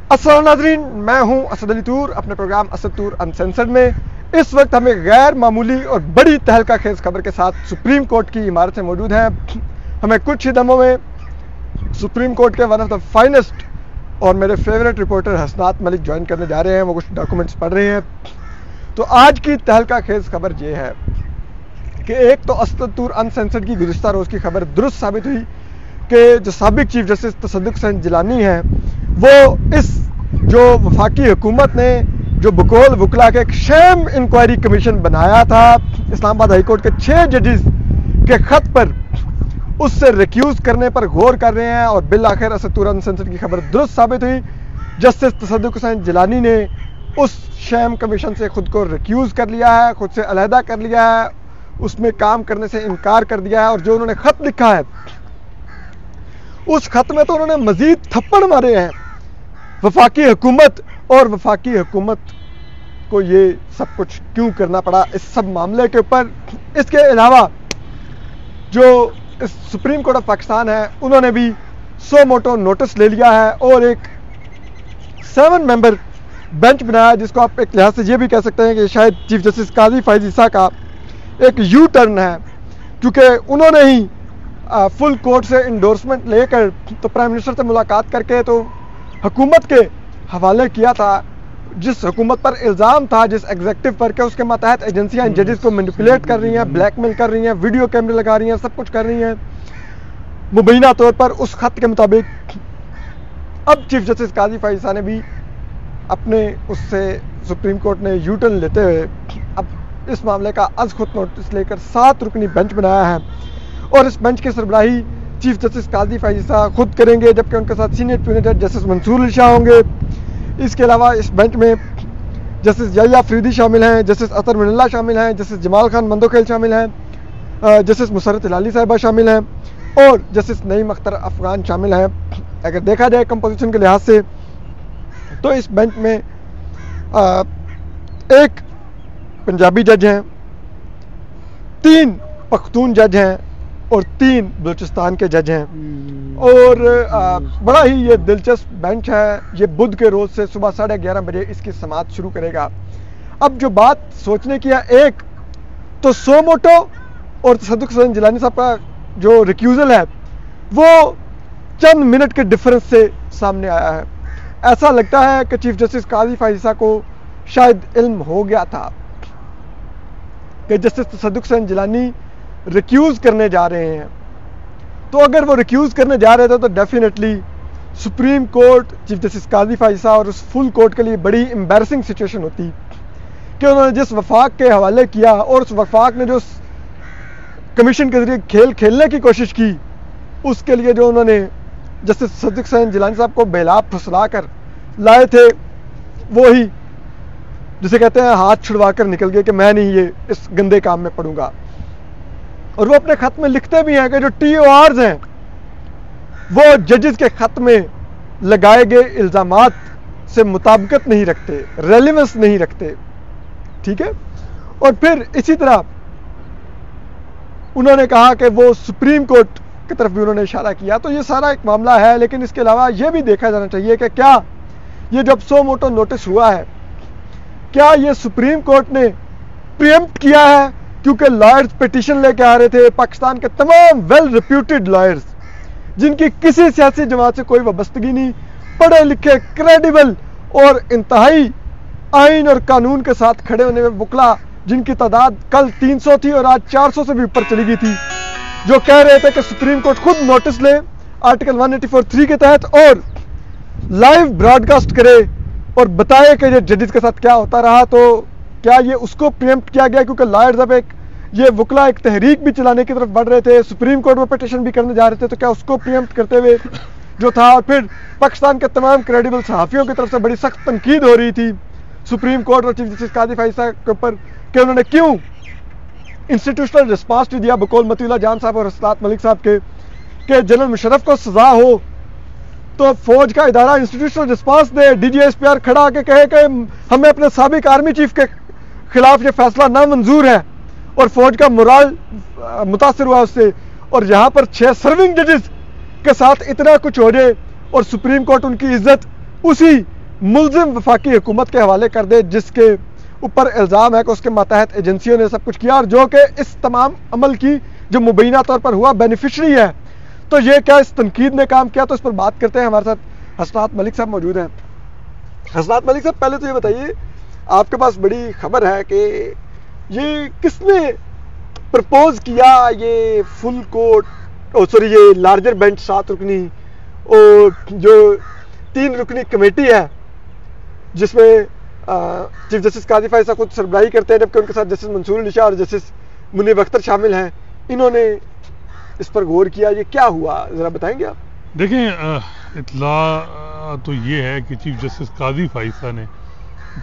अस्सलाम नाज़रीन, मैं हूं असद अली तूर अपने प्रोग्राम असद तूर अनसेंसर्ड में। इस वक्त हमें गैर मामूली और बड़ी तहलका खेज खबर के साथ सुप्रीम कोर्ट की इमारत से मौजूद हैं। हमें कुछ ही दमों में सुप्रीम कोर्ट के वन ऑफ द फाइनेस्ट और मेरे फेवरेट रिपोर्टर हसनात मलिक ज्वाइन करने जा रहे हैं। वो कुछ डॉक्यूमेंट्स पढ़ रहे हैं। तो आज की तहलका खेज खबर ये है कि एक तो असद तूर अनसेंसर्ड की गुज़िश्ता रोज़ की खबर दुरुस्त साबित हुई कि जो साबिक चीफ जस्टिस तसद्दुक़ हुसैन जिलानी है वो इस जो वफाकी हुकूमत ने जो बकौल वकला के एक शेम इंक्वायरी कमीशन बनाया था इस्लामाबाद हाई कोर्ट के 6 जजेस के ख़त पर, उससे रिक्यूज़ करने पर गौर कर रहे हैं। और बिल आखिर असद तूर अनसेंसर्ड की खबर दुरुस्त साबित हुई। जस्टिस तसद्दुक़ हुसैन जिलानी ने उस शेम कमीशन से खुद को रिक्यूज़ कर लिया है, खुद से अलहदा कर लिया है, उसमें काम करने से इनकार कर दिया है। और जो उन्होंने ख़त लिखा है उस खत में तो उन्होंने मजीद थप्पड़ मारे हैं वफाकी हुकूमत, और वफाकी हुकूमत को ये सब कुछ क्यों करना पड़ा इस सब मामले के ऊपर। इसके अलावा जो इस सुप्रीम कोर्ट ऑफ पाकिस्तान है उन्होंने भी सो मोटो नोटिस ले लिया है और एक 7 मेंबर बेंच बनाया, जिसको आप एक लिहाज से ये भी कह सकते हैं कि शायद चीफ जस्टिस काजी फाइज ईसा का एक यू टर्न है, क्योंकि उन्होंने ही फुल कोर्ट से इंडोर्समेंट लेकर तो प्राइम मिनिस्टर से मुलाकात करके तो हुकूमत के हवाले किया था। जिस हुकूमत पर इल्ज़ाम था, जिस एग्जीक्यूटिव पर के उसके मातहत एजेंसियां जजेस को मैनिपुलेट कर रही हैं, ब्लैकमेल कर रही हैं, वीडियो कैमरे लगा रही हैं, सब कुछ कर रही हैं मुबैना तौर पर उस खत के मुताबिक। अब चीफ जस्टिस काजी फाइज ईसा ने भी अपने उससे सुप्रीम कोर्ट ने यू टर्न लेते हुए अब इस मामले का अज खुद नोटिस लेकर 7 रुकनी बेंच बनाया है। और इस बेंच की सरबराही चीफ जस्टिस काजी फाइज ईसा खुद करेंगे, जबकि उनके साथ सीनियर जज जस्टिस मंसूर अली शाह होंगे। इसके अलावा इस बेंच में जस्टिस याया अफरीदी शामिल हैं, जस्टिस अतर मिनल्ला शामिल हैं, जस्टिस जमाल खान मंदोखेल शामिल हैं, जस्टिस मुसरत हिलाली साहिबा शामिल हैं और जस्टिस नईम अख्तर अफगान शामिल हैं। अगर देखा जाए कंपोजिशन के लिहाज से तो इस बेंच में एक पंजाबी जज हैं, 3 पख्तून जज हैं और 3 बलूचिस्तान के जज हैं। और बड़ा ही ये दिलचस्प बेंच है। ये बुध के रोज़ से सुबह 11:30 बजे इसकी समाअत शुरू करेगा। अब जो बात सोचने की है, एक तो सो मोटो और तसद्दुक़ हुसैन जिलानी साहब का जो रिक्यूज़ल है वो चंद मिनट के डिफरेंस से सामने आया है। ऐसा लगता है कि चीफ जस्टिस काजी फाइज ईसा को शायद इल्म हो गया था कि जस्टिस तसद्दुक़ हुसैन जिलानी रिक्यूज़ करने जा रहे हैं। तो अगर वो रिक्यूज़ करने जा रहे थे तो definitely Supreme Court, chief justice Qazi Faez Isa और उस फुल कोर्ट के लिए बड़ी एम्बैरसिंग सिचुएशन होती कि उन्होंने जिस वफाक के हवाले किया और उस वफाक ने जो कमीशन के जरिए खेल खेलने की कोशिश की, उसके लिए जो उन्होंने जस्टिस तसद्दुक़ हुसैन जिलानी साहब को बेलाब फुसला कर लाए थे, वो ही जिसे कहते हैं हाथ छुड़वा कर निकल गए कि मैं नहीं ये इस गंदे काम में पड़ूंगा। और वो अपने खत में लिखते भी हैं कि जो TORs हैं वो जजेस के खत में लगाए गए इल्ज़ामात से मुताबिकत नहीं रखते, रेलेवेंस नहीं रखते। ठीक है। और फिर इसी तरह उन्होंने कहा कि वो सुप्रीम कोर्ट की तरफ भी उन्होंने इशारा किया। तो ये सारा एक मामला है, लेकिन इसके अलावा ये भी देखा जाना चाहिए कि क्या ये जब सो मोटो नोटिस हुआ है, क्या ये सुप्रीम कोर्ट ने प्रीएम्प्ट किया है? क्योंकि लॉयर्स पिटीशन लेके आ रहे थे, पाकिस्तान के तमाम वेल रिप्यूटेड लॉयर्स जिनकी किसी सियासी जमात से कोई वाबस्तगी नहीं, पढ़े लिखे, क्रेडिबल और इंतहाई आइन और कानून के साथ खड़े होने में वकला, जिनकी तादाद कल 300 थी और आज 400 से भी ऊपर चली गई थी, जो कह रहे थे कि सुप्रीम कोर्ट खुद नोटिस ले आर्टिकल 184(3) के तहत और लाइव ब्रॉडकास्ट करे और बताए कि ये जजेस के साथ क्या होता रहा। तो क्या ये उसको प्रीएम्प्ट किया गया? क्योंकि लॉयर्स अब ये वकला एक तहरीक भी चलाने की तरफ बढ़ रहे थे, सुप्रीम कोर्ट में पिटीशन भी करने जा रहे थे, तो क्या उसको प्रीएम्प्ट करते हुए जो था? और फिर पाकिस्तान के तमाम क्रेडिबल सहाफ़ियों की तरफ से बड़ी सख्त तनकीद हो रही थी सुप्रीम कोर्ट और चीफ जस्टिस काजी फाइज ईसा के ऊपर कि उन्होंने क्यों इंस्टीट्यूशनल रिस्पांस दिया बकौल मतीउल्लाह जान साहब और हसनात मलिक साहब के कि जनरल मुशर्रफ को सजा हो तो फौज का इदारा इंस्टीट्यूशनल रिस्पांस दे, DGSPR खड़ा आके कहे कि हमें अपने साबिक आर्मी चीफ के खिलाफ ये फैसला नामंजूर है और फौज का मोराल मुतासर हुआ उससे। और यहाँ पर 6 सर्विंग जजेस के साथ इतना कुछ हो जाए और सुप्रीम कोर्ट उनकी इज्जत उसी मुल्जिम वफाकी हुकूमत के हवाले कर दे, जिसके ऊपर इल्ज़ाम है कि उसके मातहत एजेंसियों ने सब कुछ किया और जो कि इस तमाम अमल की जो मुबैना तौर पर हुआ बेनिफिशरी है। तो ये क्या इस तनकीद ने काम किया? तो इस पर बात करते हैं। हमारे साथ हसनात मलिक साहब मौजूद हैं। हसनात मलिक साहब, पहले तो ये बताइए, आपके पास बड़ी खबर है कि ये किसने प्रपोज किया ये फुल कोर्ट, सॉरी ये लार्जर बेंच 7 रुकनी और जो 3 रुकनी कमेटी है जिसमें चीफ जस्टिस काजी फाइज साहब खुद सरबराही करते हैं, जबकि उनके साथ जस्टिस मंसूर अली शाह और जस्टिस मुनीब अख्तर शामिल हैं। इन्होंने इस पर गौर किया, ये क्या हुआ जरा बताएंगे आप? देखें, इतला तो ये है कि चीफ जस्टिस काजी फाइज साहब ने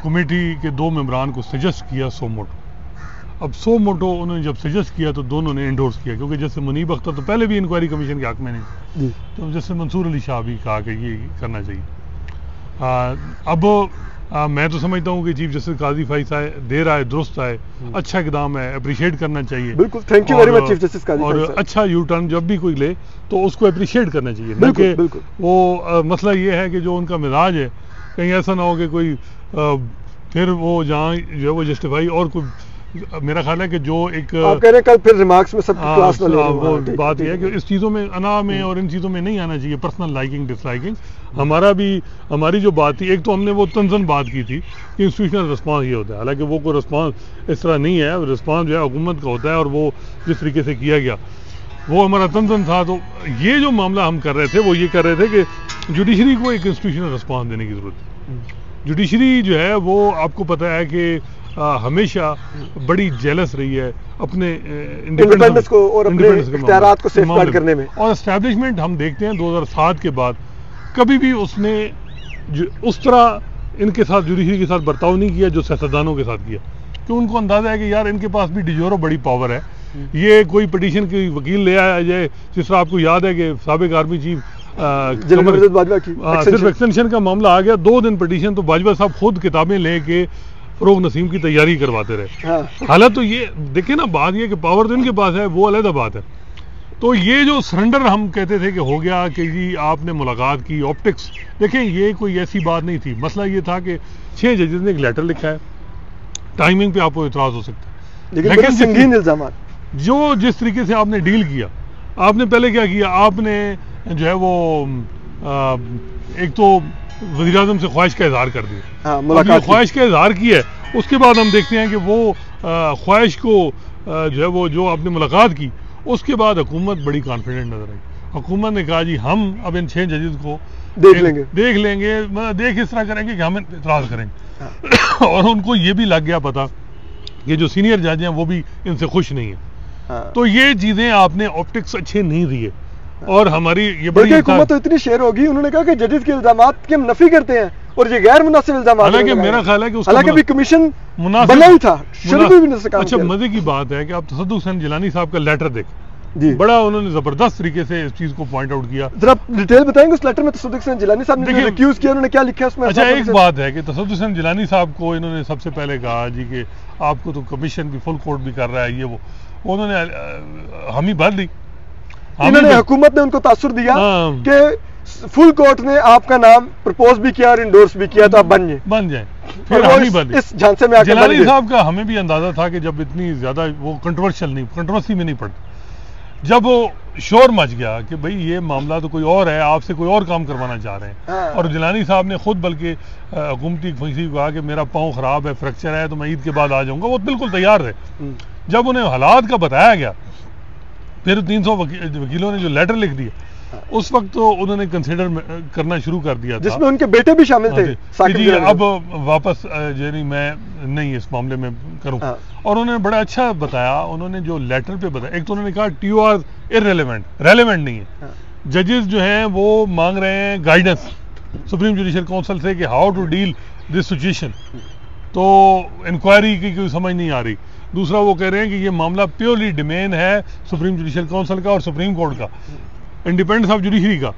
कमेटी के 2 मेंबरान को सजेस्ट किया सो मोटो। अब सो मोटो उन्होंने जब सजेस्ट किया तो दोनों ने इंडोर्स किया, क्योंकि जैसे मुनीब अख्तर तो पहले भी इंक्वायरी कमीशन के हक में नहीं, तो जैसे मंसूर अली शाह भी कहा कि ये करना चाहिए। मैं तो समझता हूँ कि चीफ जस्टिस काजी फाइज साहब देर आए दुरुस्त आए, अच्छा इकदाम है, अप्रिशिएट करना चाहिए। बिल्कुल, thank you very much chief justice Qazi Faez साहब। और अच्छा यू टर्न जब भी कोई ले तो उसको अप्रिशिएट करना चाहिए, बिल्कुल। वो मसला ये है कि जो उनका मिजाज है, कहीं ऐसा ना हो कि कोई फिर वो जहाँ जो है वो जस्टिफाई और कोई, मेरा ख्याल है कि जो एक आप कह रहे हैं कल फिर रिमार्क्स में सब क्लास में ले वो बात यह है कि इस चीज़ों में अना में और इन चीज़ों में नहीं आना चाहिए, पर्सनल लाइकिंग डिसलाइकिंग। हमारी जो बात थी, एक तो हमने वो तंजन बात की थी कि इंस्टीट्यूशनल रिस्पांस ये होता है, हालांकि वो कोई रिस्पांस इस तरह नहीं है, रिस्पांस जो है हुकूमत का होता है और वो जिस तरीके से किया गया वो हमारा तंजन था। तो ये जो मामला हम कर रहे थे वो ये कर रहे थे कि जुडिशरी को एक इंस्टीट्यूशनल रिस्पांस देने की जरूरत है। जुडिशरी जो है वो आपको पता है कि हमेशा बड़ी जेलस रही है अपने इंडिपेंडेंस को और अपने इख्तियारात को सेफगार्ड करने में। और एस्टैब्लिशमेंट हम देखते हैं 2007 के बाद कभी भी उसने उस तरह इनके साथ जुडिशरी के साथ बर्ताव नहीं किया जो सियासतदानों के साथ किया, क्योंकि उनको अंदाजा है कि यार इनके पास भी डिजोरो बड़ी पावर है, ये कोई पिटीशन की वकील ले आया जाए। जिस तरह आपको याद है कि साबिक आर्मी चीफ सिर्फ एक्सटेंशन का मामला आ गया, 2 दिन पिटीशन, तो बाजवा साहब खुद किताबें लेके फरोग नसीम की तैयारी करवाते रहे। हालांकि तो ये देखे ना, बात ये कि पावर तो इनके पास है, वो अलग बात है। तो ये जो सरेंडर हम कहते थे कि हो गया कि जी आपने मुलाकात की, ऑप्टिक्स, देखें ये कोई ऐसी बात नहीं थी। मसला ये था कि 6 जजेस ने एक लेटर लिखा है, टाइमिंग पे आपको इतराज हो सकता है, लेकिन संगीन इल्जाम जो जिस तरीके से आपने डील किया, आपने पहले क्या किया, आपने जो है वो एक तो वज़ीर आज़म से ख्वाहिश का इजहार कर दिया, ख्वाहिश का इजहार किया है, उसके बाद हम देखते हैं कि वो ख्वाहिश को जो है वो जो आपने मुलाकात की, उसके बाद हुकूमत बड़ी कॉन्फिडेंट नजर आई। हुकूमत ने कहा जी हम अब इन 6 जजेस को देख लेंगे, मतलब देख इस तरह करेंगे कि हम इतराज करेंगे। और उनको ये भी लग गया पता कि जो सीनियर जज हैं वो भी इनसे खुश नहीं है। तो ये चीजें आपने ऑप्टिक्स अच्छे नहीं दिए और हमारी ये बड़ी हुकूमत तो इतनी शेर होगी, उन्होंने कहा कि जजेस के इल्जामात की हम नफी करते हैं और ये गैर मुनासिब इल्जाम। हालांकि मेरा ख्याल है कि हालांकि भी कमीशन बना ही था, शुरू में भी काम। अच्छा, मजे की बात है कि आप तसद्दुक़ हुसैन जिलानी साहब का लेटर देख जी, बड़ा उन्होंने जबरदस्त तरीके से इस चीज को पॉइंट आउट किया। जरा डिटेल बताएंगे उस लेटर में तसद्दुक़ हुसैन जिलानी साहब ने रिक्यूज किया, उन्होंने क्या लिखा उसमें? अच्छा, एक बात है कि तसद्दुक़ हुसैन जिलानी साहब को इन्होंने सबसे पहले कहा जी कि आपको तो कमीशन भी फुल कोर्ट भी कर रहा है, ये वो उन्होंने हामी भर दी। इन्होंने हुकूमत ने उनको तासुर दिया कि फुल कोर्ट ने आपका नाम प्रपोज भी किया और इंडोर्स भी किया, तो आप बन जाए। फिर हामी बन इस झांसे में आकर जिलानी साहब का हमें भी अंदाजा था कि जब इतनी ज्यादा वो कंट्रोवर्सी में नहीं पड़ती, जब वो शोर मच गया कि भाई ये मामला तो कोई और है, आपसे कोई और काम करवाना चाह रहे हैं, और जिलानी साहब ने खुद बल्कि हुकूमती फैसले को कहा कि मेरा पाँव खराब है, फ्रैक्चर है, तो मैं ईद के बाद आ जाऊंगा, वो बिल्कुल तैयार थे। जब उन्हें हालात का बताया गया, फिर 300 वकीलों ने जो लेटर लिख दिया, उस वक्त तो उन्होंने कंसिडर करना शुरू कर दिया था, जिसमें उनके बेटे भी शामिल थे जी, अब वापस यानी मैं नहीं इस मामले में करूं। और उन्होंने बड़ा अच्छा बताया, उन्होंने जो लेटर पे बताया, एक तो उन्होंने कहा TOR रेलेवेंट नहीं है, जजेस जो हैं वो मांग रहे हैं गाइडेंस सुप्रीम जुडिशियल काउंसिल से कि how to deal this situation, तो इंक्वायरी की कोई समझ नहीं आ रही। दूसरा वो कह रहे हैं कि ये मामला प्योरली डोमेन है सुप्रीम जुडिशियल काउंसिल का और सुप्रीम कोर्ट का, इंडिपेंडेंस ऑफ जुडिशरी का।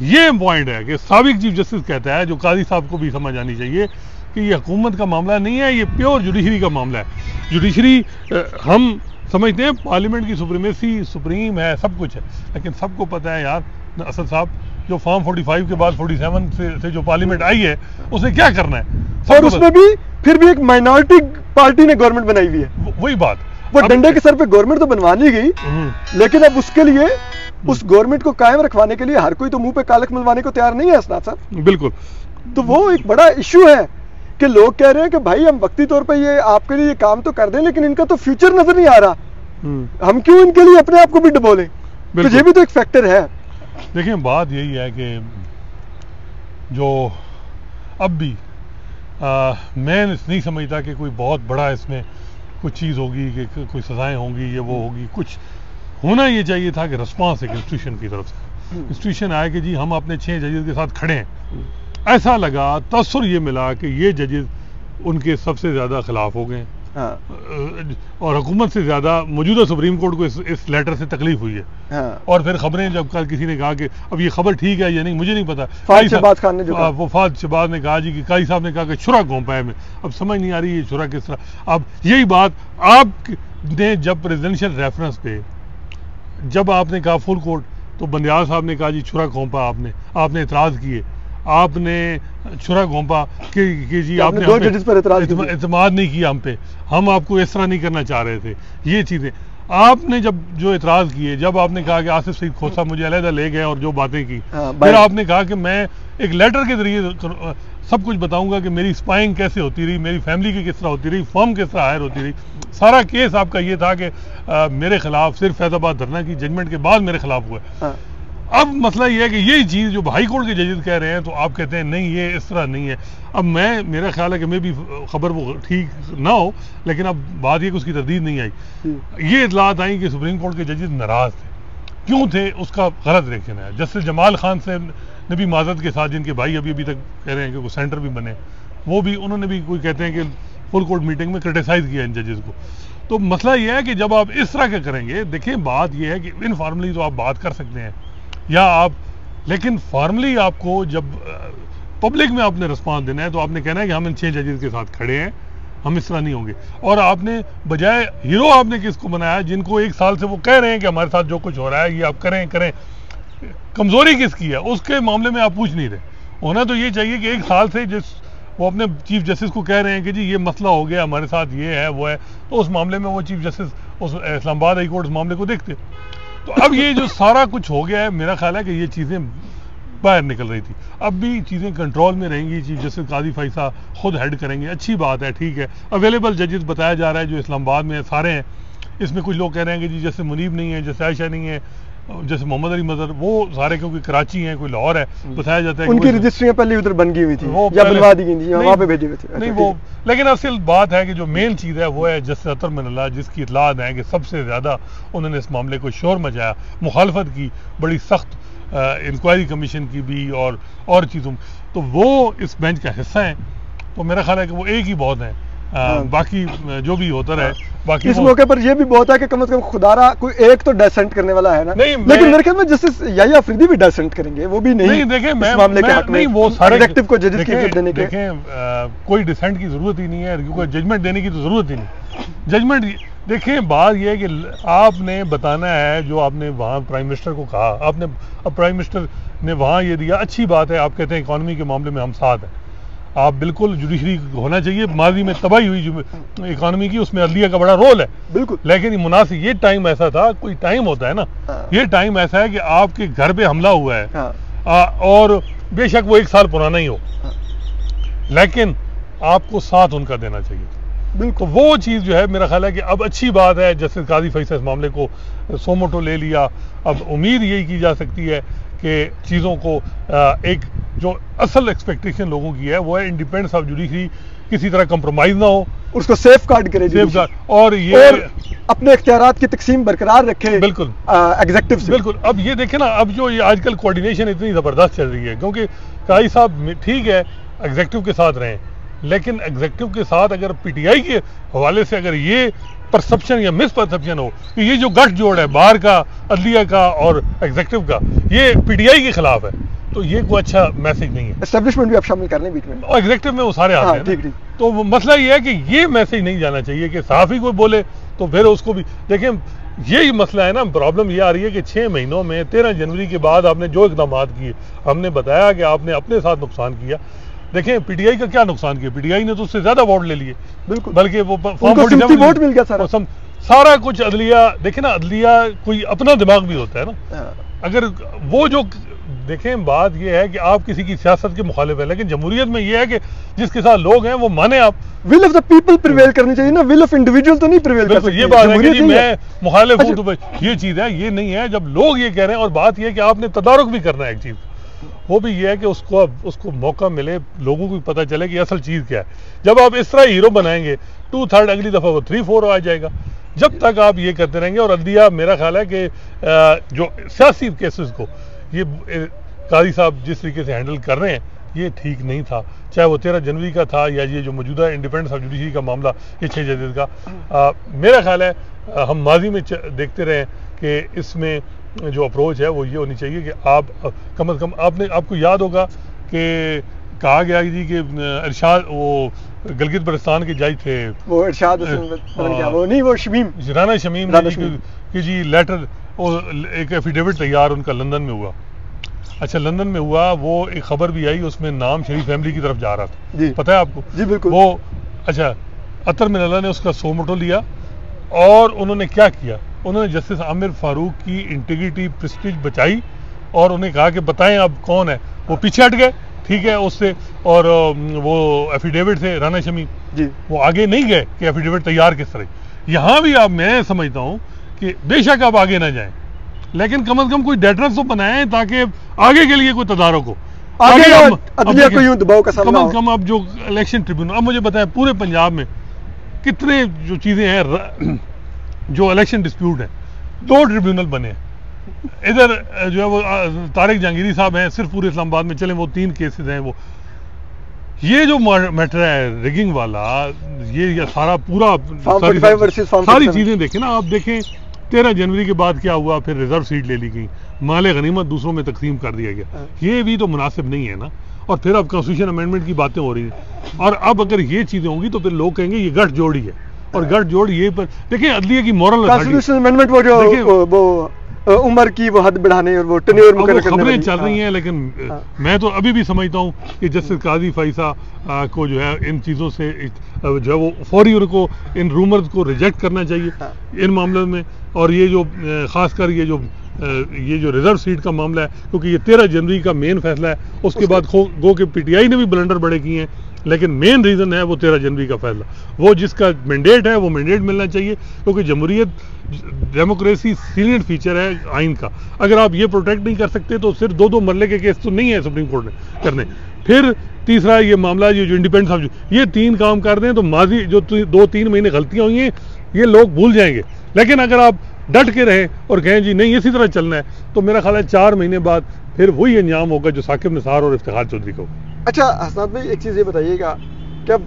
ये पॉइंट है कि साबिक चीफ जस्टिस कहता है, जो काजी साहब को भी समझ आनी चाहिए कि ये हुकूमत का मामला नहीं है, ये प्योर जुडिशरी का मामला है। जुडिशरी हम समझते हैं पार्लियामेंट की सुप्रीमेसी सुप्रीम है, सब कुछ है, लेकिन सबको पता है यार असद साहब, जो फॉर्म 45 के बाद 47 से जो पार्लियामेंट आई है, उसने क्या करना है। और उसमें भी फिर भी एक माइनॉरिटी पार्टी ने गवर्नमेंट बनाई हुई है। वही बात, वो डंडे के सर पे गवर्नमेंट तो बनवानी गई, लेकिन अब उसके लिए उस गवर्नमेंट को कायम रखवाने के लिए हर कोई तो मुंह पे कालख मलवाने को तैयार नहीं है असनाद साहब। बिल्कुल। तो वो एक बड़ा इश्यू है कि लोग कह रहे हैं कि भाई हम वक्ती तौर पे ये आपके लिए काम तो कर दें, लेकिन इनका तो फ्यूचर नजर नहीं आ रहा, हम क्यों इनके लिए अपने आप को भी डबोलें। तो ये भी तो एक फैक्टर है। देखिए बात यही है कि जो अब भी मैं नहीं समझता कि कोई बहुत बड़ा इसमें कुछ चीज़ होगी, कि कोई सजाएं होंगी, ये वो होगी। कुछ होना ये चाहिए था कि रिस्पांस एक इंस्टीट्यूशन की तरफ से, इंस्टीट्यूशन आया कि जी हम अपने 6 जजेस के साथ खड़े हैं। ऐसा लगा, तसर ये मिला कि ये जजेस उनके सबसे ज़्यादा खिलाफ हो गए। और हुकूमत से ज़्यादा मौजूदा सुप्रीम कोर्ट को इस लेटर से तकलीफ हुई है। और फिर खबरें जब कल किसी ने कहा कि अब ये खबर ठीक है या नहीं, मुझे नहीं पता, फाद शहबाज खान ने जो कहा, वो फाद शहबाज ने कहा जी कि काजी साहब ने कहा कि छुरा घोंपा है। में अब समझ नहीं आ रही है छुरा किस तरह। अब यही बात आपने जब प्रेसिडेंशियल रेफरेंस पे जब आपने कहा फुल कोर्ट, तो बंदियाल साहब ने कहा जी छुरा घोंपा, आपने एतराज़ किए, आपने छुरा घोंपा कि जी आपने 2 जजेस पर एतमाद नहीं किया हम पे, हम आपको इस तरह नहीं करना चाह रहे थे। ये चीज़ें आपने जब जो एतराज़ किए, जब आपने कहा कि आसिफ सईद खोसा मुझे अलहदा ले गए और जो बातें की, फिर आपने कहा कि मैं एक लेटर के जरिए सब कुछ बताऊंगा कि मेरी स्पाइंग कैसे होती रही, मेरी फैमिली की किस तरह होती रही, फर्म किस तरह हायर होती रही। सारा केस आपका ये था कि मेरे खिलाफ सिर्फ फैजाबाद धरना की जजमेंट के बाद मेरे खिलाफ हुआ। अब मसला ये है कि यही चीज़ जो हाई कोर्ट के जजेस कह रहे हैं, तो आप कहते हैं नहीं ये इस तरह नहीं है। अब मेरा ख्याल है कि मैं भी खबर वो ठीक ना हो, लेकिन अब बात ये कि उसकी तरदीद नहीं आई। ये इतलात आई कि सुप्रीम कोर्ट के जजेस नाराज थे। क्यों थे उसका गलत रिएक्शन है। जस्टिस जमाल खान से ने भी माजरत के साथ, जिनके भाई अभी तक कह रहे हैं कि वो सेंटर भी बने, वो भी उन्होंने भी कोई कहते हैं कि फुल कोर्ट मीटिंग में क्रिटिसाइज किया इन जजेस को। तो मसला ये है कि जब आप इस तरह के करेंगे, देखिए बात ये है कि इनफॉर्मली तो आप बात कर सकते हैं या आप, लेकिन फॉर्मली आपको जब पब्लिक में आपने रिस्पांस देना है तो आपने कहना है कि हम इन 6 जजेस के साथ खड़े हैं, हम इस तरह नहीं होंगे। और आपने बजाय हीरो आपने किसको बनाया, जिनको 1 साल से वो कह रहे हैं कि हमारे साथ जो कुछ हो रहा है ये आप करें, कमजोरी किसकी है उसके मामले में आप पूछ नहीं रहे। होना तो ये चाहिए कि 1 साल से वो अपने चीफ जस्टिस को कह रहे हैं कि जी ये मसला हो गया हमारे साथ, ये है वो है, तो उस मामले में वो चीफ जस्टिस उस इस्लामाबाद हाई कोर्ट उस मामले को देखते। तो अब ये जो सारा कुछ हो गया है, मेरा ख्याल है कि ये चीज़ें बाहर निकल रही थी, अब भी चीज़ें कंट्रोल में रहेंगी। चीफ जस्टिस काजी फैसा खुद हेड करेंगे, अच्छी बात है, ठीक है। अवेलेबल जजेस बताया जा रहा है जो इस्लामाबाद में सारे हैं। इसमें कुछ लोग कह रहे हैं कि जी जैसे मुनीब नहीं है, जैसे आयशा नहीं है, जैसे मोहम्मद अली मजहर, वो सारे क्योंकि कराची हैं, कोई लाहौर है, बताया जाता है उनकी रजिस्ट्रियां पहले उधर बन गई हुई थी या बनवा दी गई थी, वहां पे भेजी हुई थी। नहीं वो, लेकिन असल बात है कि जो मेन चीज़ है वो है जस्टिस अतर मिनल्ला, जिसकी इतलात है कि सबसे ज़्यादा उन्होंने इस मामले को शोर मचाया, मुखालफत की, बड़ी सख्त इंक्वायरी कमीशन की भी और चीज़ों, तो वो इस बेंच का हिस्सा है। तो मेरा ख्याल है कि वो एक ही बहुत है, बाकी जो भी होता रहे। बाकी इस मौके पर यह भी बहुत है कि कम से कम खुदारा कोई एक तो डिसेंट करने वाला है ना। नहीं, लेकिन मेरे ख्याल में जस्टिस याहिया अफरीदी भी डिसेंट करेंगे, वो भी नहीं देखें इस मामले के हक में वो सारे एग्जीक्यूटिव को जजेस की इज्जत देने के कोई डिसेंट की जरूरत ही नहीं है, क्योंकि जजमेंट देने की तो जरूरत ही नहीं। जजमेंट देखें, बात यह है कि आपने बताना है जो आपने वहाँ प्राइम मिनिस्टर को कहा, आपने अब प्राइम मिनिस्टर ने वहाँ ये दिया, अच्छी बात है। आप कहते हैं इकॉनमी के मामले में हम साथ हैं, आप बिल्कुल जुडिशरी होना चाहिए। माजी में तबाही हुई जो इकॉनमी की, उसमें अदलिया का बड़ा रोल है बिल्कुल, लेकिन मुनासिब ये टाइम ऐसा था, कोई टाइम होता है ना, ये टाइम ऐसा है कि आपके घर पे हमला हुआ है, और बेशक वो 1 साल पुराना ही हो, लेकिन आपको साथ उनका देना चाहिए। बिल्कुल, वो चीज़ जो है मेरा ख्याल है कि अब अच्छी बात है, जस्टिस काजी फैसल इस मामले को सोमोटो ले लिया। अब उम्मीद यही की जा सकती है कि चीज़ों को एक जो असल एक्सपेक्टेशन लोगों की है वो है इंडिपेंडेंस ऑफ जुडिशरी, किसी तरह कंप्रोमाइज ना हो, उसको सेफ गार्ड करे, और ये अपने इख्तियारात की तकसीम बरकरार रखे बिल्कुल एग्जीक्यूटिव से। बिल्कुल। अब ये देखें ना, अब जो ये आजकल कोऑर्डिनेशन इतनी ज़बरदस्त चल रही है, क्योंकि काजी साहब ठीक है एग्जीक्यूटिव के साथ रहें, लेकिन एग्जीक्यूटिव के साथ अगर पीटीआई के हवाले से अगर ये परसेप्शन या मिस परसेप्शन हो कि ये जो गठजोड़ है बाहर का, अदलिया का और एग्जीक्यूटिव का, ये पीटीआई के खिलाफ है, तो ये कोई अच्छा मैसेज नहीं है। एस्टेब्लिशमेंट भी आप शामिल करने बीच में, और एग्जीक्यूटिव में वो सारे आते हैं। ठीक। तो मसला ये है कि ये मैसेज नहीं जाना चाहिए कि सहाफ़ी कोई बोले तो फिर उसको भी देखें। यही मसला है ना। प्रॉब्लम ये आ रही है कि 6 महीनों में 13 जनवरी के बाद आपने जो इकदाम किए, हमने बताया कि आपने अपने साथ नुकसान किया। देखें पीटीआई का क्या नुकसान किया, पीटीआई ने तो उससे ज्यादा वोट ले लिए, बिल्कुल, बल्कि वो वोट मिल गया सारा कुछ। अदलिया देखें ना, अदलिया कोई अपना दिमाग भी होता है ना। अगर वो जो देखें, बात ये है कि आप किसी की सियासत के मुखालिफ है, लेकिन जमहूरियत में ये है कि जिसके साथ लोग हैं वो माने आप। Will of the people prevail करनी चाहिए ना, विल ऑफ इंडिविजुअल तो नहीं प्रिवेल कर सकती। ये बात है कि मैं मुखालिफ हूं तो ये चीज है, ये नहीं है जब लोग ये कह रहे हैं। और बात ये है कि आपने तदारुक भी करना है एक चीज, वो भी ये है कि उसको मौका मिले, लोगों को भी पता चले कि असल चीज क्या है। जब आप इस तरह हीरो बनाएंगे 2/3, अगली दफा वो 3/4 आ जाएगा। जब तक आप ये करते रहेंगे, और अदलिया मेरा ख्याल है कि जो सियासी केसेस को ये काजी साहब जिस तरीके से हैंडल कर रहे हैं, ये ठीक नहीं था। चाहे वो 13 जनवरी का था या ये जो मौजूदा इंडिपेंडेंस ऑफ जुडिशरी का मामला, ये 6 जजेस का। मेरा ख्याल है हम माजी में देखते रहे कि इसमें जो अप्रोच है वो ये होनी चाहिए कि आप कम अज़ कम, आपको याद होगा कि कहा गया जी कि इरशाद, वो गिलगित बल्तिस्तान के जज थे, वो इरशाद वो नहीं, वो शमीम, राना शमीम कि जी लेटर, एक एफिडेविट तैयार उनका लंदन में हुआ। अच्छा, लंदन में हुआ, वो एक खबर भी आई, उसमें नाम शरीफ फैमिली की तरफ जा रहा था जी, पता है आपको? जी बिल्कुल। वो अच्छा, अतर मिनल्ला ने उसका सोमोटो लिया और उन्होंने क्या किया, उन्होंने जस्टिस आमिर फारूक की इंटीग्रिटी प्रेस्टीज बचाई और उन्हें कहा कि बताएं अब कौन है। वो पीछे हट गए, ठीक है, उससे, और वो एफिडेविट थे राना शमी जी, वो आगे नहीं गए कि एफिडेविट तैयार किस तरह। यहाँ भी आप, मैं समझता हूँ कि बेशक आप आगे ना जाएं, लेकिन कम से कम कोई डेटर्स तो बनाएं ताकि आगे के लिए कोई तदारुक हो, आगे कम से कम। अब जो इलेक्शन ट्रिब्यूनल, अब मुझे बताएं पूरे पंजाब में कितने जो चीजें हैं, जो इलेक्शन डिस्प्यूट है, 2 ट्रिब्यूनल बने हैं। इधर जो है वो तारिक जहांगीरी साहब हैं, सिर्फ पूरे इस्लामाबाद में चले वो 3 केसेस हैं। वो ये जो मैटर है रिगिंग वाला, ये सारा पूरा सारी चीजें देखें ना आप, देखें 13 जनवरी के बाद क्या हुआ, फिर रिजर्व सीट ले ली गई, माले गनीमत दूसरों में तकसीम कर दिया गया। ये भी तो मुनासिब नहीं है ना। और फिर अब कॉन्स्टिट्यूशन अमेंडमेंट की बातें हो रही हैं, और अब अगर ये चीजें होंगी तो फिर लोग कहेंगे ये गठजोड़ी है, और गठजोड़ ये पर देखिए अदलिया की मॉरल कॉन्स्टिट्यूशन अमेंडमेंट, वो जो वो उम्र की वो हद बढ़ाने और वो टेन्योर मुकर्रर करने, खबरें चल रही हैं। लेकिन मैं तो अभी भी समझता हूँ कि जस्टिस काजी फैसा को जो है इन चीज़ों से जो है वो फौरी उनको इन रूमर्स को रिजेक्ट करना चाहिए इन मामलों में। और ये जो खासकर ये जो रिजर्व सीट का मामला है, क्योंकि ये 13 जनवरी का मेन फैसला है, उसके बाद गो के पीटीआई ने भी ब्लंडर बड़े किए हैं, लेकिन मेन रीजन है वो 13 जनवरी का फैसला। वो जिसका मैंडेट है वो मैंडेट मिलना चाहिए, क्योंकि जमहूरियत डेमोक्रेसी सीनियर फीचर है आइन का। अगर आप ये प्रोटेक्ट नहीं कर सकते तो सिर्फ 2-2 मरले के केस तो नहीं है सुप्रीम कोर्ट ने करने। फिर तीसरा ये मामला जो इंडिपेंडेंस ऑफ, ये 3 काम कर दें तो माजी जो 2-3 महीने गलतियां हुई हैं ये लोग भूल जाएंगे। लेकिन अगर आप डट के रहें और कहें जी नहीं इसी तरह चलना है, तो मेरा ख्याल है 4 महीने बाद फिर वही अंजाम होगा जो साकिब निसार और इफ्तिखार चौधरी को। अच्छा हसनात भाई, एक चीज़ ये बताइएगा कि अब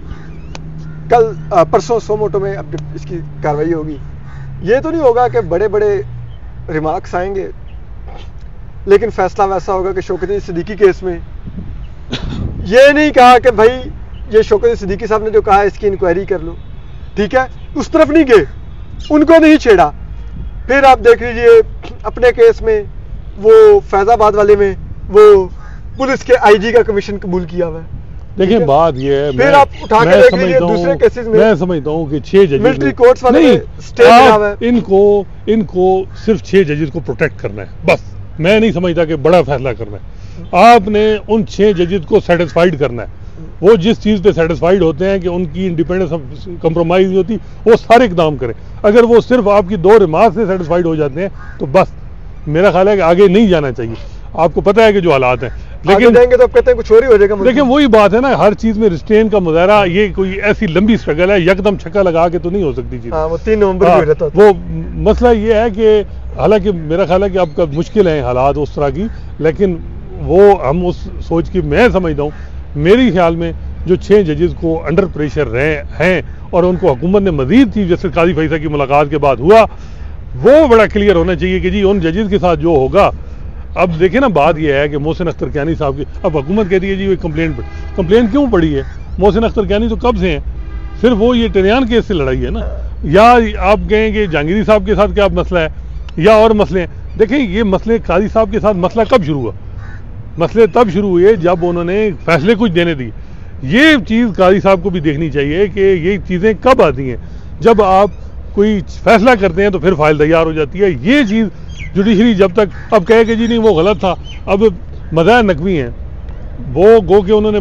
कल परसों सोमोटो में अब इसकी कार्रवाई होगी, ये तो नहीं होगा कि बड़े बड़े रिमार्क्स आएंगे, लेकिन फैसला वैसा होगा कि शौकत सिद्दीकी केस में ये नहीं कहा कि भाई ये शौकत सिद्दीकी साहब ने जो कहा इसकी इंक्वायरी कर लो, ठीक है, उस तरफ नहीं गए, उनको नहीं छेड़ा। फिर आप देख लीजिए अपने केस में वो फैजाबाद वाले में वो पुलिस के आईजी का कमीशन कबूल किया हुआ है। देखिए बात ये है, फिर आप उठा के देख लीजिए दूसरे केसेस में, मैं समझता हूँ कि 6 जजेस मिलिट्री कोर्ट्स वाले स्टे किया हुआ है। इनको सिर्फ 6 जजेस को प्रोटेक्ट करना है बस। मैं नहीं समझता कि बड़ा फैसला करना है। आपने उन 6 जजेस को सेटिस्फाइड करना है। वो जिस चीज पे सेटिस्फाइड होते हैं कि उनकी इंडिपेंडेंस कंप्रोमाइज नहीं होती, वो सारे इकदाम करें। अगर वो सिर्फ आपकी 2 रिमार्क से सेटिस्फाइड हो जाते हैं तो बस मेरा ख्याल है कि आगे नहीं जाना चाहिए। आपको पता है कि जो हालात हैं, लेकिन जाएंगे तो आप कहते हैं कुछ और ही हो जाएगा। लेकिन वही बात है ना, हर चीज में रिस्ट्रेन का मुजाहरा, ये कोई ऐसी लंबी स्ट्रगल है, यकदम छक्का लगा के तो नहीं हो सकती चीज। वो 3 नवंबर को रहता था। वो मसला ये है कि हालांकि मेरा ख्याल है कि आपका मुश्किल है हालात उस तरह की, लेकिन वो हम उस सोच की, मैं समझता हूँ मेरे ख्याल में जो 6 जजेस को अंडर प्रेशर रहे हैं और उनको हुकूमत ने मजीद चीफ जस्टिस काजी फैसा की मुलाकात के बाद हुआ, वो बड़ा क्लियर होना चाहिए कि जी उन जजेस के साथ जो होगा। अब देखें ना, बात यह है कि मोहसिन अख्तर कियानी साहब की अब हुकूमत कहती है जी वो कंप्लेंट क्यों पड़ी है? मोहसिन अख्तर कियानी तो कब से हैं, सिर्फ वो ये टेरियान केस से लड़ाई है ना। या आप कहें कि जहांगीरी साहब के साथ क्या मसला है या और मसले हैं। देखें, ये मसले काजी साहब के साथ मसला कब शुरू हुआ? मसले तब शुरू हुए जब उन्होंने फैसले कुछ देने दिए। ये चीज़ काजी साहब को भी देखनी चाहिए कि ये चीज़ें कब आती हैं। जब आप कोई फैसला करते हैं तो फिर फाइल तैयार हो जाती है। ये चीज़ जुडिशरी जब तक अब कहे कि जी नहीं वो गलत था, अब मज़ाह नकवी हैं वो, गो के उन्होंने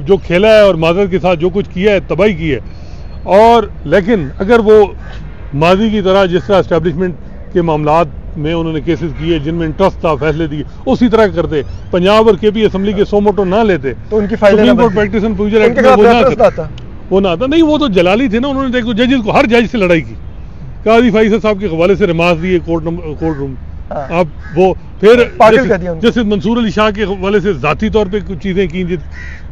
जो खेला है और माजरत के साथ जो कुछ किया है तबाही की है। और लेकिन अगर वो माजी की तरह जिस तरह एस्टेब्लिशमेंट के मामलात में उन्होंने केसेस किए जिनमें इंटरेस्ट था, फैसले दिए, उसी तरह करते, पंजाब और केपी असेंबली के सो मोटो ना लेते तो उनकी file supreme court practice and procedure act में वो ना आता। नहीं, वो तो जलाली थे ना, उन्होंने देखो जजेस को, हर जज से लड़ाई की, काजी फैसल साहब के हवाले से रिमांड दिए कोर्ट रूम। अब वो फिर जैसे मंसूर अली शाह के हवाले से जाती तौर पे कुछ चीजें की,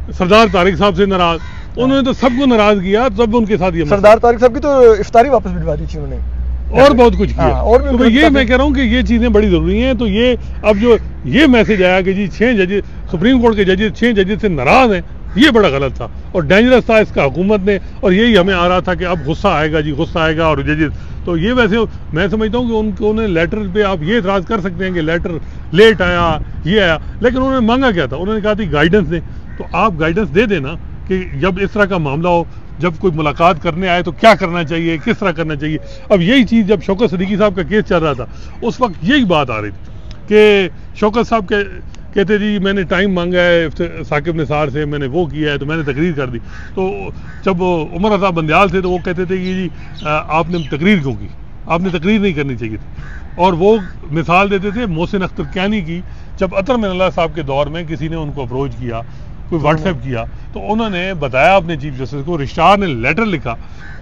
सरदार तारिक साहब से नाराज, उन्होंने तो सबको नाराज किया, तब उनके साथ ये सरदार तारिक साहब की तो इफ्तारी वापस भिजवा दी थी उन्होंने, और बहुत कुछ किया। और तो ये मैं कह रहा हूँ कि ये चीजें बड़ी जरूरी हैं। तो ये अब जो ये मैसेज आया कि जी 6 जजेस, सुप्रीम कोर्ट के जजेस 6 जजेस से नाराज हैं, ये बड़ा गलत था और डेंजरस था इसका हुकूमत ने। और यही हमें आ रहा था कि अब गुस्सा आएगा जी, गुस्सा आएगा और जजेस, तो ये वैसे मैं समझता हूँ कि उन्होंने लेटर पे आप ये इतराज़ कर सकते हैं कि लेटर लेट आया, ये आया, लेकिन उन्होंने मांगा क्या था? उन्होंने कहा थी गाइडेंस दें। तो आप गाइडेंस दे देना कि जब इस तरह का मामला हो, जब कोई मुलाकात करने आए तो क्या करना चाहिए, किस तरह करना चाहिए। अब यही चीज़ जब शौकत सदीकी साहब का केस चल रहा था उस वक्त यही बात आ रही थी कि शौकत साहब कहते जी मैंने टाइम मांगा है साकिब निसार से, मैंने वो किया है तो मैंने तकरीर कर दी। तो जब उमर रज़ा बंदयाल थे तो वो कहते थे कि जी आपने तकरीर क्यों की, आपने तकरीर नहीं करनी चाहिए थी। और वो मिसाल देते थे मोहसिन अख्तर कैनी की, जब अतर मिनल्लाह साहब के दौर में किसी ने उनको अप्रोच किया, कोई व्हाट्सएप किया, तो उन्होंने बताया अपने चीफ जस्टिस को, रजिस्ट्रार ने लेटर लिखा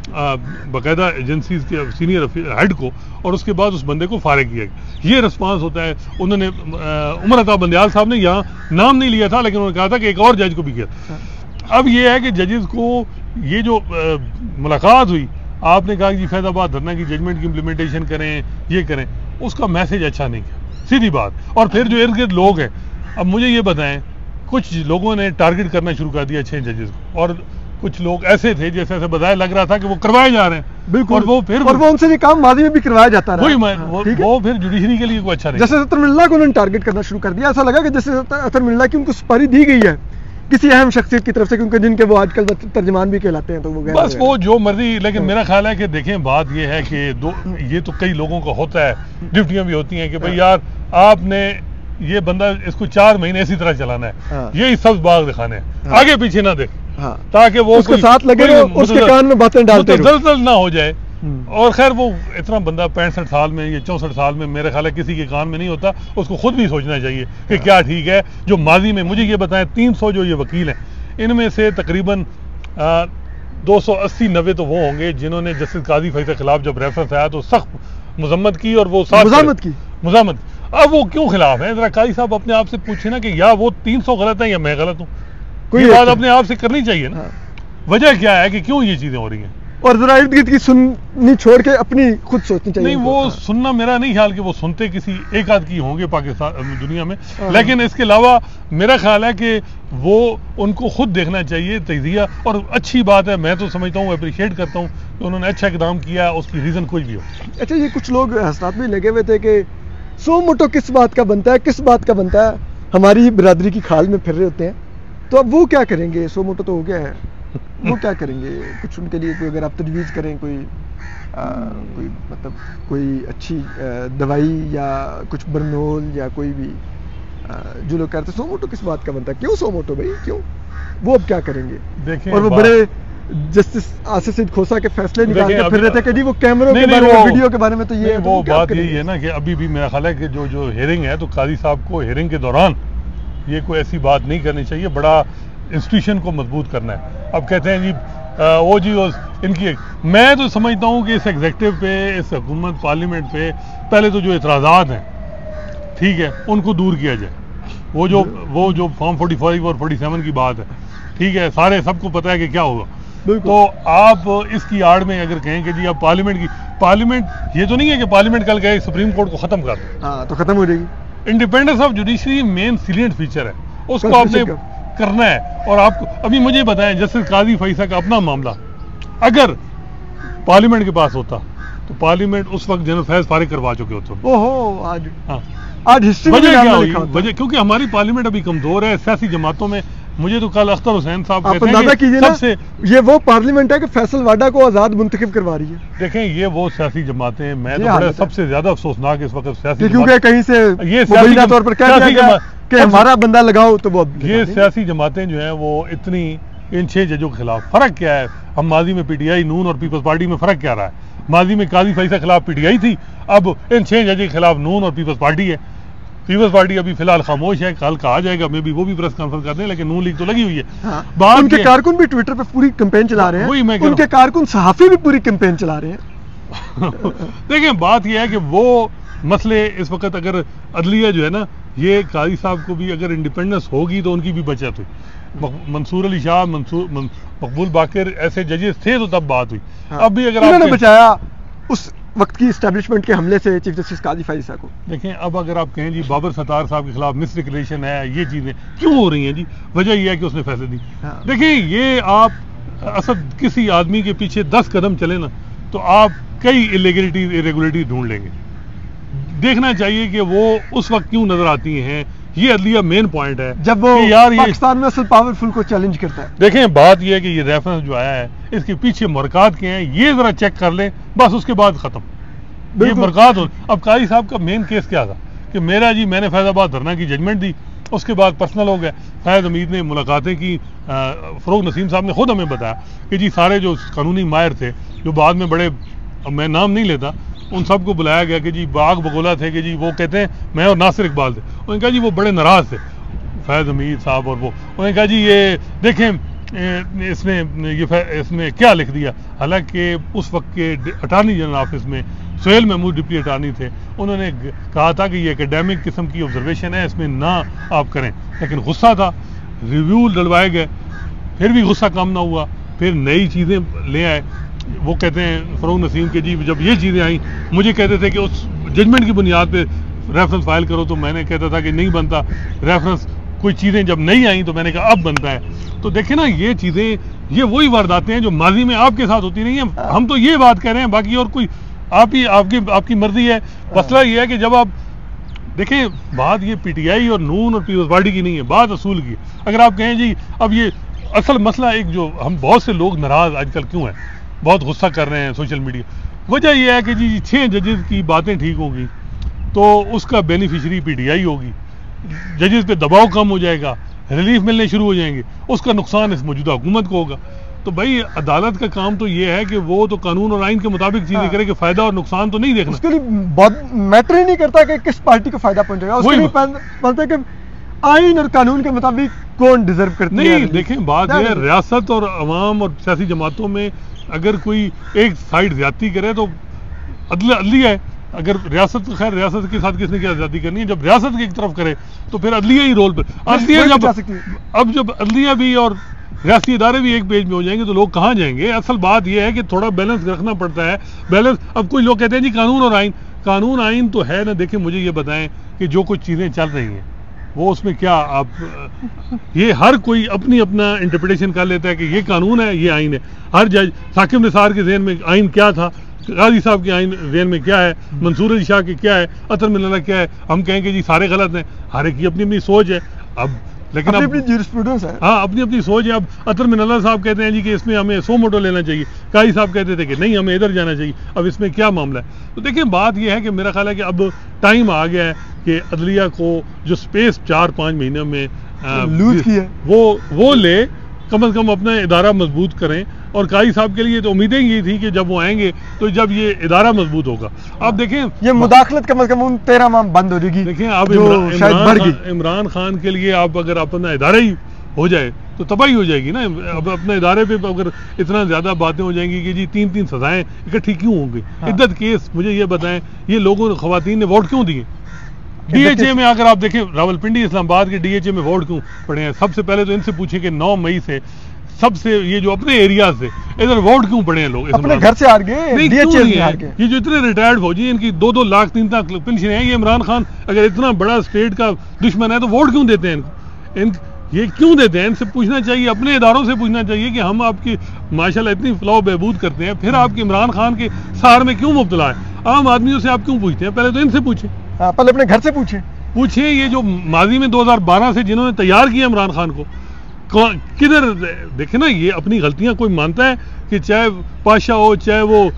बाकायदा एजेंसीज के सीनियर हेड को, और उसके बाद उस बंदे को फारिग किया गया। ये रिस्पांस होता है। उन्होंने उमर अता बंदयाल साहब ने यहाँ नाम नहीं लिया था, लेकिन उन्होंने कहा था कि एक और जज को भी किया। अब ये है कि जजेस को ये जो मुलाकात हुई, आपने कहा कि फैजाबाद धरना की जजमेंट की इम्प्लीमेंटेशन करें, ये करें, उसका मैसेज अच्छा नहीं किया, सीधी बात। और फिर जो इर्द गिर्द लोग हैं, अब मुझे ये बताएं, कुछ लोगों ने टारगेट करना शुरू कर दिया 6 जजेस को, और कुछ लोग ऐसे थे जैसे ऐसे बताया लग रहा था कि वो करवाए जा रहे हैं। बिल्कुल। और वो उनसे ये काम माजी में भी करवाया जाता रहा। वो फिर जुडिशरी के लिए कोई अच्छा नहीं। जैसे अतर मिल्ला को उन्होंने टारगेट करना शुरू कर दिया, ऐसा लगा कि जैसे अतर मिल्ला की उनको सुपारी दी गई है किसी अहम शख्सियत की तरफ से, क्योंकि जिनके वो आजकल तर्जमान भी कहलाते हैं, तो वो बस वो जो मर्जी। लेकिन मेरा ख्याल है कि देखें, बात ये है कि ये तो कई लोगों को होता है, ड्यूटियां भी होती हैं कि भाई यार आपने ये बंदा इसको 4 महीने इसी तरह चलाना है, यही सब बाग दिखाने हैं, आगे पीछे ना देख, ताकि वो उसके साथ लगे रहो, उसके कान में बातें डालते रहो, दलदल ना हो जाए। और खैर वो इतना बंदा 65 साल में या 64 साल में मेरे ख्याल है किसी के कान में नहीं होता, उसको खुद भी सोचना चाहिए कि क्या ठीक है। जो माजी में मुझे ये बताएं 300 जो ये वकील हैं, इनमें से तकरीबन 280-90 तो वो होंगे जिन्होंने जस्टिस काजी फैसल के खिलाफ जब रेफरेंस आया तो सख्त मुजम्मत की, और वो मुजामत। अब वो क्यों खिलाफ है? जरा काजी साहब अपने आप से पूछे ना कि या वो 300 गलत है या मैं गलत हूँ। कोई बात अपने आप से करनी चाहिए ना। वजह क्या है कि क्यों ये चीजें हो रही हैं, और जरा इर्द गिर्द की सुननी छोड़ के अपनी खुद सोचनी चाहिए। नहीं, वो सुनना मेरा नहीं ख्याल कि वो सुनते किसी एक आध की होंगे पाकिस्तान दुनिया में, लेकिन इसके अलावा मेरा ख्याल है कि वो उनको खुद देखना चाहिए तजिया। और अच्छी बात है, मैं तो समझता हूँ, अप्रिशिएट करता हूँ कि उन्होंने अच्छा इकदाम किया, उसकी रीजन कोई भी हो। अच्छा, ये कुछ लोग हसनात में लगे हुए थे कि सो मोटो किस बात का बनता है, किस बात का बनता है, हमारी बिरादरी की खाल में फिर रहे होते हैं, तो अब वो क्या करेंगे? सो मोटो तो हो गया है, वो क्या करेंगे? कुछ उनके लिए कोई अगर आप तजवीज़ करें, कोई मतलब कोई अच्छी दवाई या कुछ बरनोल या कोई भी, जो लोग कहते हैं सो मोटो किस बात का बनता है, क्यों सो मोटो भाई, क्यों? वो अब क्या करेंगे? देखें, और वो बड़े जस्टिस आसिफ सईद खोसा के फैसले निकाल के फिर रहे थे कि वो कैमरों के बारे में, वीडियो के बारे में, तो ये वो बात यही है ना कि अभी भी मेरा ख्याल है कि जो हेयरिंग है, तो काजी साहब को हेयरिंग के दौरान ये कोई ऐसी बात नहीं करनी चाहिए, बड़ा इंस्टीट्यूशन को मजबूत करना है। अब कहते हैं जी वो जी इनकी, मैं तो समझता हूँ कि इस एग्जेक्टिव पे, इस हुकूमत पार्लियामेंट पे पहले तो जो इतराज़ात हैं, ठीक है, उनको दूर किया जाए। वो जो फॉर्म 45 और 47 की बात है, ठीक है, सारे सबको पता है कि क्या होगा। तो आप इसकी आड़ में अगर कहें कि जी अब पार्लियामेंट ये तो नहीं है कि पार्लियामेंट कल गए सुप्रीम कोर्ट को खत्म कर दो, हाँ, तो खत्म हो जाएगी। Independence of judiciary main salient feature है, उसको आपने करना है। और आपको अभी मुझे बताएं, जस्टिस काजी फैसल का अपना मामला, अगर पार्लियामेंट के पास होता तो पार्लियामेंट उस वक्त जनरल फैज फारिग करवा चुके होते। ओहो, आज हाँ, आज हिस्ट्री में वजह क्या नाम हुई? लिखा होता। वजह क्योंकि हमारी पार्लियामेंट अभी कमजोर है सियासी जमातों में। मुझे तो कल अख्तर हुसैन साहब आप कहते अंदाजा हैं कीजिए कि ना, सबसे ये वो पार्लियामेंट है कि फैसल वाडा को आजाद मुंतखब करवा रही है। देखें ये वो सियासी जमातें हैं। मैं ये तो बड़ा हालत है। सबसे ज्यादा अफसोसनाक इस वक्त सियासी क्योंकि कहीं से ये मुबैना तौर पर कह दिया सियासी गया जमा- कि हमारा बंदा लगाओ, तो वो अब ये सियासी जमातें जो हैं वो इतनी इन 6 जजों के खिलाफ फर्क क्या है? हम माजी में पीटीआई, नून और पीपल्स पार्टी में फर्क क्या रहा है? माजी में काजी फैसल के खिलाफ पीटीआई थी, अब इन 6 जजों के खिलाफ नून और पीपल्स पार्टी है। पीपल्स पार्टी अभी फिलहाल खामोश है, कल कहा जाएगा, मे भी वो भी प्रेस कॉन्फ्रेंस करते हैं, लेकिन नून लीग तो लगी हुई है। हाँ, बात उनके ये- कारकुन भी ट्विटर पे पूरी कैंपेन चला रहे वही मैं हैं, कह रहा उनके कारकुन सहाफी भी पूरी कैंपेन चला रहे हैं। देखें बात यह है कि वो मसले इस वक्त अगर अदलिया जो है ना, ये काजी साहब को भी अगर इंडिपेंडेंस होगी तो उनकी भी बचत हुई। मंसूर अली शाह, मकबूल बाकिर ऐसे जजेस थे तो तब बात हुई। हाँ, अब भी अगर उन्होंने आप बचाया उस वक्त की एस्टेब्लिशमेंट के हमले से चीफ जस्टिस काजी फाइसा को। देखें, अब अगर आप कहें जी बाबर सत्तार साहब के खिलाफ मिसरिकुलेशन है, ये चीजें क्यों हो रही हैं जी? वजह यह है कि उसने फैसले दी। हाँ। देखिए ये आप असद किसी आदमी के पीछे 10 कदम चले ना तो आप कई इरेगुलरिटी ढूंढ लेंगे। देखना चाहिए कि वो उस वक्त क्यों नजर आती हैं। ये अदलिया मेन पॉइंट है जब वो कि यार ये पाकिस्तान में असल पावरफुल को चैलेंज करता है। देखें बात यह है कि ये रेफरेंस जो आया है इसके पीछे मुरकात के हैं, ये जरा चेक कर लें, बस उसके बाद खत्म। ये बिल्कुल। मुरकात हो। अब काजी साहब का मेन केस क्या था कि मैंने फैजाबाद धरना की जजमेंट दी, उसके बाद पर्सनल हो गया। फैज हमीद ने मुलाकातें की, फरोग नसीम साहब ने खुद हमें बताया कि जी सारे जो कानूनी माहिर थे, जो बाद में बड़े, अब मैं नाम नहीं लेता, उन सबको बुलाया गया कि जी बाग बगोला थे कि जी वो कहते हैं मैं और नासिर इकबाल थे। उन्होंने कहा जी वो बड़े नाराज थे फैज हमीद साहब और वो। उन्होंने कहा जी ये देखें इसने क्या लिख दिया। हालांकि उस वक्त के अटार्नी जनरल ऑफिस में सुहेल महमूद डिप्टी अटार्नी थे, उन्होंने कहा था कि ये एकेडमिक किस्म की ऑब्जर्वेशन है, इसमें ना आप करें। लेकिन गुस्सा था, रिव्यू डलवाए गए, फिर भी गुस्सा कम ना हुआ, फिर नई चीज़ें ले आए। वो कहते हैं फरोग नसीम के जी जब ये चीज़ें आई, मुझे कहते थे कि उस जजमेंट की बुनियाद पे रेफरेंस फाइल करो, तो मैंने कहता था कि नहीं बनता रेफरेंस। कोई चीज़ें जब नहीं आई तो मैंने कहा अब बनता है। तो देखें ना, ये चीज़ें, ये वही वारदातें हैं जो माजी में आपके साथ होती नहीं है। हम तो ये बात कह रहे हैं, बाकी और कोई आपकी मर्जी है। मसला ये है कि जब आप देखें, बात ये पीटीआई और नून और पीपल्स पार्टी की नहीं है, बात असूल की। अगर आप कहें जी अब ये असल मसला एक जो हम बहुत से लोग नाराज आजकल क्यों हैं, बहुत गुस्सा कर रहे हैं सोशल मीडिया, वजह यह है कि जी 6 जजेस की बातें ठीक होगी तो उसका बेनिफिशरी पीटीआई होगी, जजेस पे दबाव कम हो जाएगा, रिलीफ मिलने शुरू हो जाएंगे, उसका नुकसान इस मौजूदा हुकूमत को होगा। तो भाई अदालत का काम तो ये है कि वो तो कानून और आइन के मुताबिक चीजें करे कि फायदा और नुकसान तो नहीं देखना। उसके लिए बहुत मैटर ही नहीं करता कि किस पार्टी को फायदा पहुंचेगा, उसके लिए पता है कि आइन और कानून के मुताबिक कौन डिजर्व करती है। नहीं देखें, बात यह है रियासत और अवाम और सियासी जमातों में अगर कोई एक साइड ज्यादती करे तो अदलिया है। अगर रियासत, खैर रियासत के साथ किसने क्या ज्यादती करनी है, जब रियासत की एक तरफ करे तो फिर अदलिया ही रोल पर। अदलिया जब अदलिया भी और रियासती इदारे भी एक पेज में हो जाएंगे तो लोग कहाँ जाएंगे। असल बात यह है कि थोड़ा बैलेंस रखना पड़ता है। बैलेंस, अब कोई लोग कहते हैं जी कानून और आइन, कानून आइन तो है ना। देखिए मुझे ये बताएं कि जो कुछ चीज़ें चल रही हैं वो उसमें क्या आप, ये हर कोई अपनी अपना इंटरप्रिटेशन कर लेता है कि ये कानून है, ये आइन है। हर जज, साकिब निसार के ज़हन में आइन क्या था, काजी साहब के आइन ज़हन में क्या है, मंसूर अली शाह के क्या है, अतर मिल्ला क्या है, हम कहेंगे जी सारे गलत हैं। हर एक की अपनी अपनी सोच है। अब लेकिन अपनी ज्यूरिस्प्रूडेंस है। हाँ, अपनी अपनी सोच है। अब अतर मिल्ला साहब कहते हैं जी कि इसमें हमें 100 मोटो लेना चाहिए, काजी साहब कहते थे कि नहीं हमें इधर जाना चाहिए। अब इसमें क्या मामला है? तो देखिए बात यह है कि मेरा ख्याल है कि अब टाइम आ गया है कि अदलिया को जो स्पेस 4-5 महीने में लूज की है वो ले, कम से कम अपना इदारा मजबूत करें। और काजी साहब के लिए तो उम्मीदें ये थी कि जब वो आएंगे तो जब ये इदारा मजबूत होगा। आप देखें ये मुदाखलत कम से कम उन 13 माह बंद हो जाएगी। देखें आप इमरान खान के लिए आप अगर अपना इदारा ही हो जाए तो तबाही हो जाएगी ना। अब अपने इदारे पे अगर इतना ज्यादा बातें हो जाएंगी कि जी 3-3 सजाएं इकट्ठी क्यों होंगी। इद्दत केस, मुझे ये बताएं ये लोगों ने, खवातीन ने वोट क्यों दिए? डीएचए में अगर आप देखें, रावलपिंडी इस्लामाबाद के डीएचए में वोट क्यों पड़े हैं? सबसे पहले तो इनसे पूछे कि 9 मई से सबसे ये जो अपने एरिया से इधर वोट क्यों पड़े हैं लोग? अपने घर से हार गए, डीएचए से हार गए। ये जो इतने रिटायर्ड फौजी, इनकी 2-2 लाख 3 लाख पेंशन है। ये इमरान खान अगर इतना बड़ा स्टेट का दुश्मन है तो वोट क्यों देते हैं इनको? ये क्यों देते हैं? इनसे पूछना चाहिए, अपने इदारों से पूछना चाहिए कि हम आपकी माशाल्लाह इतनी फलाह बहबूद करते हैं, फिर आपके इमरान खान के सहार में क्यों मुब्तला है? आम आदमियों से आप क्यों पूछते हैं? पहले तो इनसे पूछें। हाँ, पहले अपने घर से पूछिए। ये जो माजी में 2012 से जिन्होंने तैयार किया इमरान खान को, किधर देखे ना, ये अपनी गलतियां कोई मानता है कि चाहे पाशा हो, चाहे वो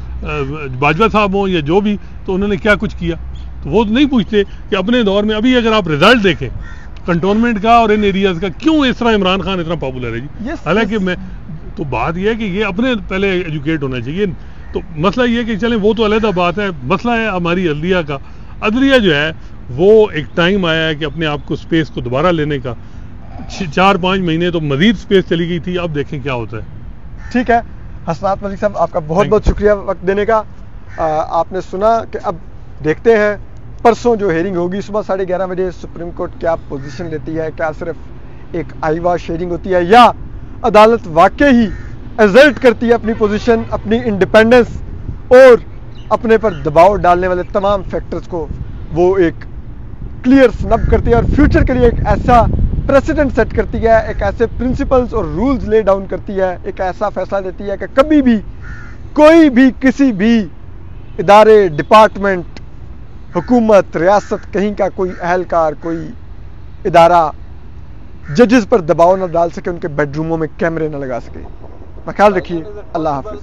बाजवा साहब हो या जो भी, तो उन्होंने क्या कुछ किया? तो वो नहीं पूछते कि अपने दौर में। अभी अगर आप रिजल्ट देखें कंटोनमेंट का और इन एरियाज का, क्यों इस तरह इमरान खान इतना पॉपुलर है जी? हालांकि मैं तो बात यह है कि ये अपने पहले एजुकेट होना चाहिए। तो मसला ये है कि चलें वो तो अलग बात है, मसला है हमारी अदलिया का। अदलिया जो है वो एक टाइम आया है कि अपने आप को स्पेस को दोबारा लेने का। 4-5 महीने तो मजीद स्पेस चली गई थी, अब देखें क्या होता है। ठीक है हसनात मलिक साहब, आपका बहुत बहुत शुक्रिया वक्त देने का। आपने सुना कि अब देखते हैं परसों जो हेयरिंग होगी सुबह 11:30 बजे, सुप्रीम कोर्ट क्या पोजीशन लेती है। क्या सिर्फ एक आई वॉश हेयरिंग होती है या अदालत वाकई ही एजर्ट करती है अपनी पोजीशन, अपनी इंडिपेंडेंस और अपने पर दबाव डालने वाले तमाम फैक्टर्स को वो एक क्लियर स्नब करती है और फ्यूचर के लिए एक ऐसा प्रेसिडेंट सेट करती है, एक ऐसे प्रिंसिपल्स और रूल्स ले डाउन करती है, एक ऐसा फैसला देती है कि कभी भी कोई भी किसी भी इदारे, डिपार्टमेंट, हुकूमत, रियासत, कहीं का कोई अहलकार, कोई इदारा जजेस पर दबाव न डाल सके, उनके बेडरूमों में कैमरे न लगा सके। ख्याल रखिए। अल्लाह हाफिज़।